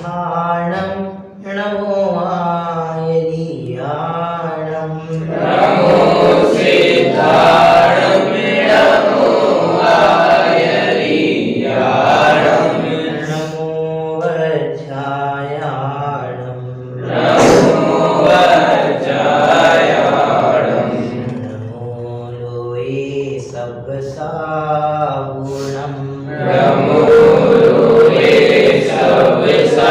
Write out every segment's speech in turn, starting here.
सिद्धाणं नमो आयर्याणं नमो सिद्धाणं नमो आयर्याणं नमो वज्रायाणं नमो वज्रायाणं नमो लोये सब्बसागुणं नमो लोये सब्बसागुणं।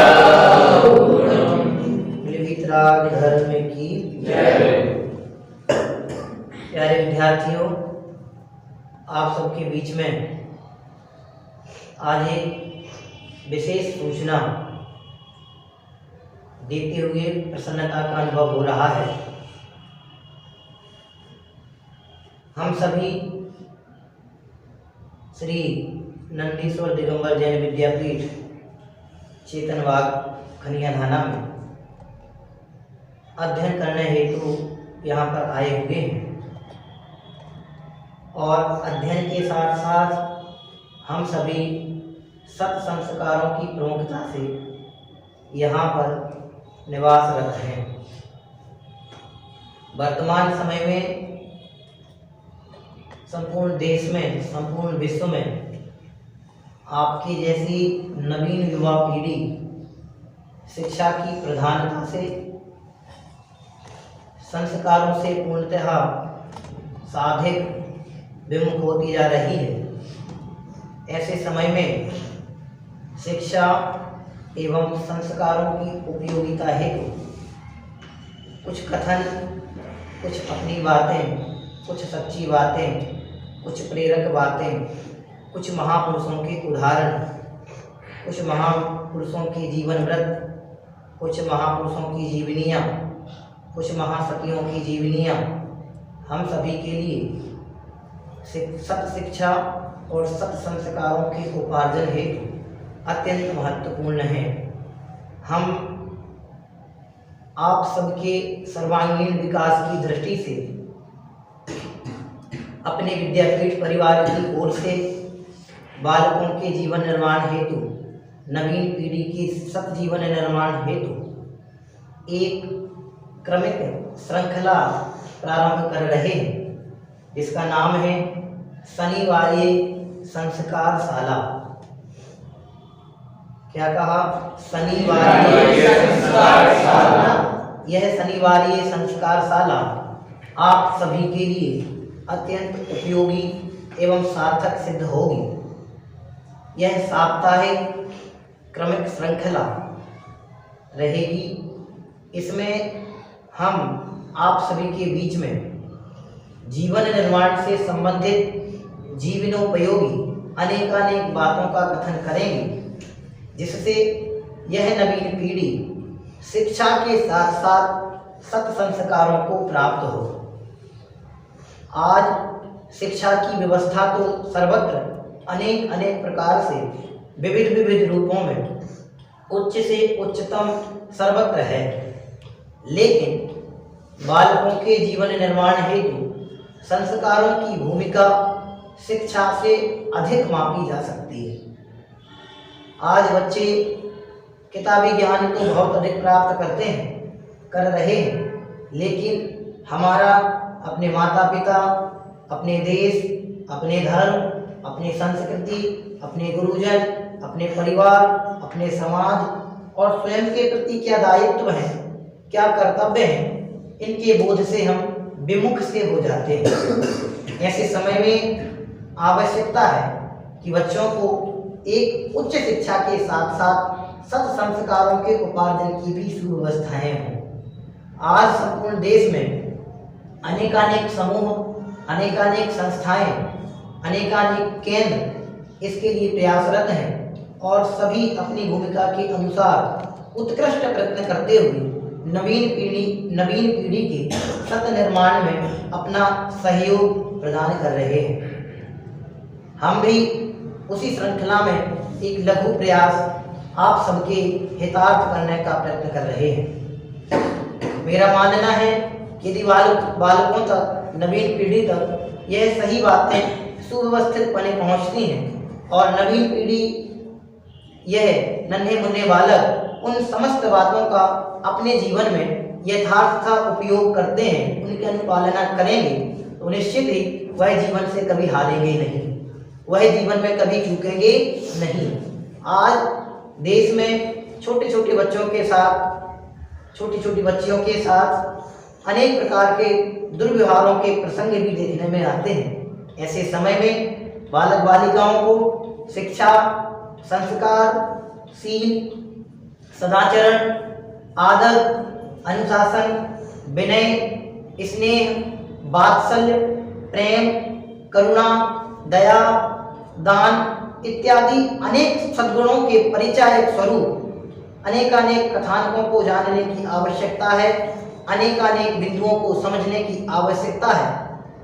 वितराग धर्म की जय। प्यारे विद्यार्थियों, आप सबके बीच में आज एक विशेष सूचना देते हुए प्रसन्नता का अनुभव हो रहा है। हम सभी श्री नंदीश्वर दिगंबर जैन विद्यापीठ चेतनबाग खनियाधाना में अध्ययन करने हेतु यहाँ पर आए हुए हैं और अध्ययन के साथ साथ हम सभी सत संस्कारों की प्रमुखता से यहाँ पर निवासरत हैं। वर्तमान समय में संपूर्ण देश में, संपूर्ण विश्व में आपकी जैसी नवीन युवा पीढ़ी शिक्षा की प्रधानता से, संस्कारों से पूर्णतः साधिक विमुख होती जा रही है। ऐसे समय में शिक्षा एवं संस्कारों की उपयोगिता हेतु कुछ कथन, कुछ अपनी बातें, कुछ सच्ची बातें, कुछ प्रेरक बातें, कुछ महापुरुषों के उदाहरण, कुछ महापुरुषों के जीवन व्रत, कुछ महापुरुषों की जीवनियाँ, कुछ महासतियों की जीवनियाँ हम सभी के लिए सत शिक्षा और सत संस्कारों के उपार्जन हेतु अत्यंत महत्वपूर्ण है। हम आप सबके सर्वांगीण विकास की दृष्टि से अपने विद्यापीठ परिवार की ओर से बालकों के जीवन निर्माण हेतु, नवीन पीढ़ी के सत जीवन निर्माण हेतु एक क्रमिक श्रृंखला प्रारंभ कर रहे हैं, जिसका नाम है शनिवार्य संस्कार शाला। क्या कहा? शनिवार्य संस्कार शाला। यह शनिवार्य संस्कार शाला आप सभी के लिए अत्यंत उपयोगी एवं सार्थक सिद्ध होगी। यह साप्ताहिक क्रमिक श्रृंखला रहेगी। इसमें हम आप सभी के बीच में जीवन निर्माण से संबंधित जीवनोपयोगी अनेकानेक बातों का कथन करेंगे, जिससे यह नवीन पीढ़ी शिक्षा के साथ साथ सत संस्कारों को प्राप्त हो। आज शिक्षा की व्यवस्था तो सर्वत्र अनेक प्रकार से विविध रूपों में उच्च से उच्चतम सर्वत्र है, लेकिन बालकों के जीवन निर्माण हेतु संस्कारों की भूमिका शिक्षा से अधिक मापी जा सकती है। आज बच्चे किताबी ज्ञान तो बहुत अधिक प्राप्त कर रहे हैं, लेकिन हमारा अपने माता पिता, अपने देश, अपने धर्म, अपनी संस्कृति, अपने गुरुजन, अपने परिवार, अपने समाज और स्वयं के प्रति क्या दायित्व है, क्या कर्तव्य है, इनके बोझ से हम विमुख से हो जाते हैं। ऐसे समय में आवश्यकता है कि बच्चों को एक उच्च शिक्षा के साथ साथ सत संस्कारों के उपार्जन की भी सुव्यवस्थाएं हों। आज संपूर्ण देश में अनेकानेक समूह, अनेकानेक संस्थाएं, अनेकानेक केंद्र इसके लिए प्रयासरत हैं और सभी अपनी भूमिका के अनुसार उत्कृष्ट प्रयत्न करते हुए नवीन पीढ़ी के सत निर्माण में अपना सहयोग प्रदान कर रहे हैं। हम भी उसी श्रृंखला में एक लघु प्रयास आप सबके हितार्थ करने का प्रयत्न कर रहे हैं। मेरा मानना है कि यदि बालकों तक, नवीन पीढ़ी तक यह सही बातें सुव्यवस्थित पने पहुँचती हैं और नवीन पीढ़ी यह नन्हे मुन्ने बालक उन समस्त बातों का अपने जीवन में यथार्थ उपयोग करते हैं, उनकी अनुपालना करेंगे तो निश्चित ही वह जीवन से कभी हारेंगे नहीं, वह जीवन में कभी चूकेंगे नहीं। आज देश में छोटे छोटे बच्चों के साथ, छोटी छोटी बच्चियों के साथ अनेक प्रकार के दुर्व्यवहारों के प्रसंग भी देखने में आते हैं। ऐसे समय में बालक बालिकाओं को शिक्षा, संस्कार, शील, सदाचरण, आदर, अनुशासन, विनय, स्नेह, वात्सल्य, प्रेम, करुणा, दया, दान इत्यादि अनेक सद्गुणों के परिचायक स्वरूप अनेकानेक कथानकों को जानने की आवश्यकता है, अनेकानेक बिंदुओं को समझने की आवश्यकता है।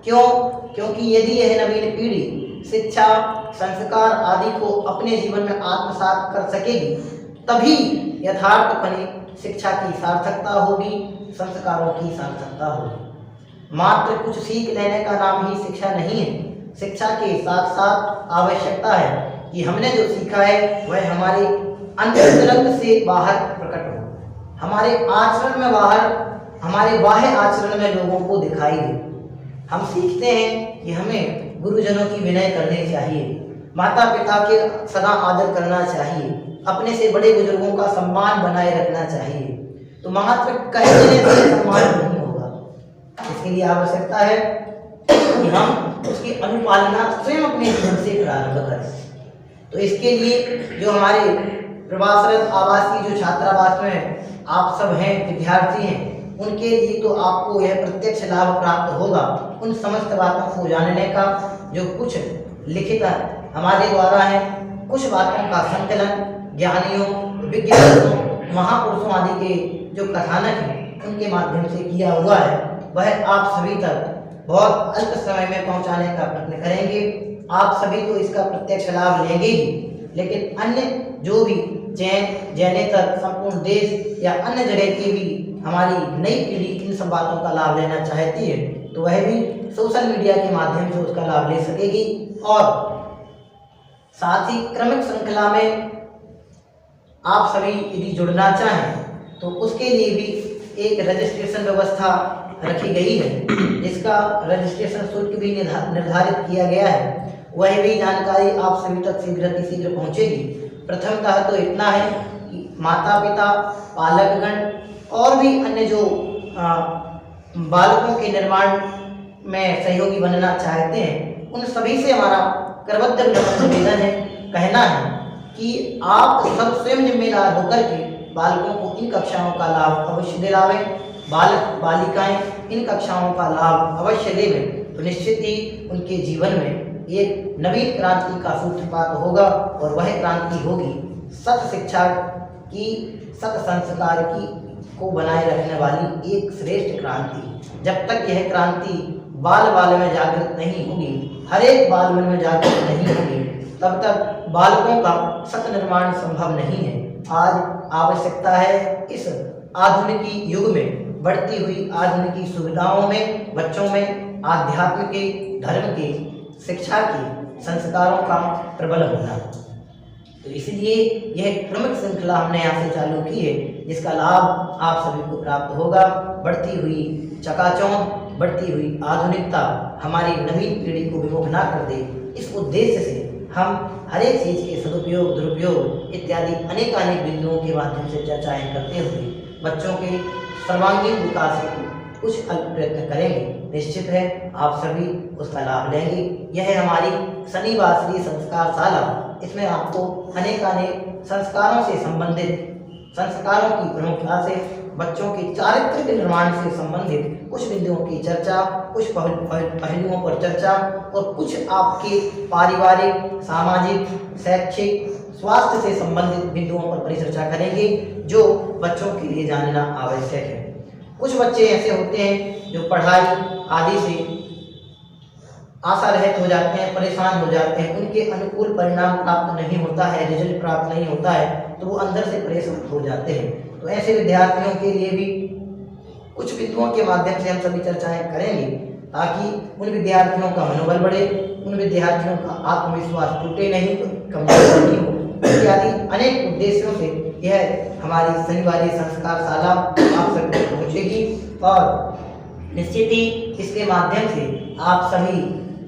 क्यों? क्योंकि यदि यह नवीन पीढ़ी शिक्षा, संस्कार आदि को अपने जीवन में आत्मसात कर सकेगी, तभी यथार्थपने शिक्षा की सार्थकता होगी, संस्कारों की सार्थकता होगी। मात्र कुछ सीख लेने का नाम ही शिक्षा नहीं है। शिक्षा के साथ साथ आवश्यकता है कि हमने जो सीखा है वह हमारे अंतरंग से बाहर प्रकट हो, हमारे आचरण में बाहर, हमारे बाह्य आचरण में लोगों को दिखाई दे। हम सीखते हैं कि हमें गुरुजनों की विनय करनी चाहिए, माता पिता के सदा आदर करना चाहिए, अपने से बड़े बुजुर्गों का सम्मान बनाए रखना चाहिए। तो मात्र कह देने से सम्मान नहीं होगा, इसके लिए आवश्यकता है कि हम उसकी अनुपालना स्वयं अपने जीवन से प्रारंभ करें। तो इसके लिए जो हमारे प्रवासरत आवासीय जो छात्रावास में आप सब हैं, विद्यार्थी हैं, उनके लिए तो आपको यह प्रत्यक्ष लाभ प्राप्त होगा उन समस्त बातों को जानने का। जो कुछ लिखित हमारे द्वारा है, कुछ बातों का संकलन ज्ञानियों, विज्ञानियों, महापुरुषों आदि के जो कथानक हैं उनके माध्यम से किया हुआ है, वह आप सभी तक बहुत अल्प समय में पहुंचाने का प्रयत्न करेंगे। आप सभी तो इसका प्रत्यक्ष लाभ लेंगे ही, लेकिन अन्य जो भी जैनेतर संपूर्ण देश या अन्य जगह की भी हमारी नई पीढ़ी इन सब बातों का लाभ लेना चाहती है, तो वह भी सोशल मीडिया के माध्यम से उसका लाभ ले सकेगी। और साथ ही क्रमिक श्रृंखला में आप सभी यदि जुड़ना चाहें तो उसके लिए भी एक रजिस्ट्रेशन व्यवस्था रखी गई है, जिसका रजिस्ट्रेशन शुल्क भी निर्धारित किया गया है। वह भी जानकारी आप सभी तक शीघ्र पहुंचेगी। प्रथमतः तो इतना है कि माता पिता, पालकगण और भी अन्य जो बालकों के निर्माण में सहयोगी बनना चाहते हैं, उन सभी से हमारा करबद्ध निवेदन है, कहना है कि आप सब स्वयं जिम्मेदार होकर के बालकों को इन कक्षाओं का लाभ अवश्य दिलावें। बालक बालिकाएं इन कक्षाओं का लाभ अवश्य लेवें, तो निश्चित ही उनके जीवन में एक नवीन क्रांति का सूत्रपात होगा, और वह क्रांति होगी सत शिक्षा की, सत संस्कार की को बनाए रखने वाली एक श्रेष्ठ क्रांति। जब तक यह क्रांति बाल बाल में जागृत नहीं होगी, हर एक बाल मन में जागृत नहीं होगी, तब तक बालकों का सत निर्माण संभव नहीं है। आज आवश्यकता है इस आधुनिक युग में, बढ़ती हुई आधुनिक सुविधाओं में, बच्चों में आध्यात्म के, धर्म के, शिक्षा के, संस्कारों का प्रबल होना। तो इसलिए यह प्रमुख श्रृंखला हमने यहाँ से चालू की है, जिसका लाभ आप सभी को प्राप्त होगा। बढ़ती हुई चकाचौंध, बढ़ती हुई आधुनिकता हमारी नवीन पीढ़ी को विमुख ना कर दे, इस उद्देश्य से हम हर एक चीज़ के सदुपयोग, दुरुपयोग इत्यादि अनेकानेक बिंदुओं के माध्यम से चर्चाएं करते हुए बच्चों के सर्वांगीण विकास हेतु कुछ अल्प प्रयत्न करेंगे। निश्चित है आप सभी उसका लाभ लेंगे। यह हमारी शनिवासरी संस्कार शाला, इसमें आपको अनेकानेक संस्कारों से संबंधित, संस्कारों की प्रमुखता से, बच्चों के चारित्र्य के निर्माण से संबंधित कुछ बिंदुओं की चर्चा, कुछ पहलुओं पर चर्चा और कुछ आपके पारिवारिक, सामाजिक, शैक्षिक, स्वास्थ्य से संबंधित बिंदुओं पर परिचर्चा करेंगे, जो बच्चों के लिए जानना आवश्यक है। कुछ बच्चे ऐसे होते हैं जो पढ़ाई आदि से आशा रहित हो जाते हैं, परेशान हो जाते हैं, उनके अनुकूल परिणाम प्राप्त नहीं होता है, रिजल्ट प्राप्त नहीं होता है, तो वो अंदर से परेशान हो जाते हैं। तो ऐसे विद्यार्थियों के लिए भी कुछ बिंदुओं के माध्यम से हम सभी चर्चाएं करेंगे, ताकि उन विद्यार्थियों का मनोबल बढ़े, उन विद्यार्थियों का आत्मविश्वास टूटे नहीं, कमजोर नहीं हो, इत्यादि अनेक उद्देश्यों से यह हमारी शनिवारी संस्कार शाला आप सब तक पहुँचेगी और निश्चित ही इसके माध्यम से आप सभी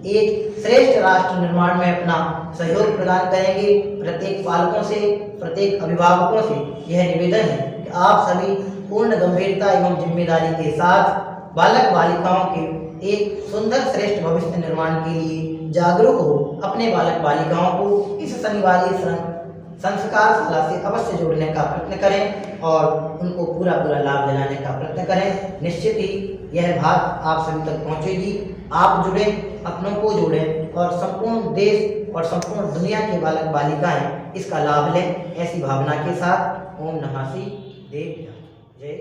एक श्रेष्ठ राष्ट्र निर्माण में अपना सहयोग प्रदान करेंगे। प्रत्येक पालकों से, प्रत्येक अभिभावकों से यह निवेदन है कि आप सभी पूर्ण गंभीरता एवं जिम्मेदारी के साथ बालक बालिकाओं के एक सुंदर श्रेष्ठ भविष्य निर्माण के लिए जागरूक हो अपने बालक बालिकाओं को इस शनिवारी संस्कार शाला से अवश्य जोड़ने का प्रयत्न करें और उनको पूरा लाभ दिलाने का प्रयत्न करें। निश्चित ही यह बात आप सभी तक पहुंचेगी। आप जुड़े, अपनों को जोड़ें और संपूर्ण देश और संपूर्ण दुनिया के बालक बालिकाएं इसका लाभ लें। ऐसी भावना के साथ ओम नमः शिवाय। जय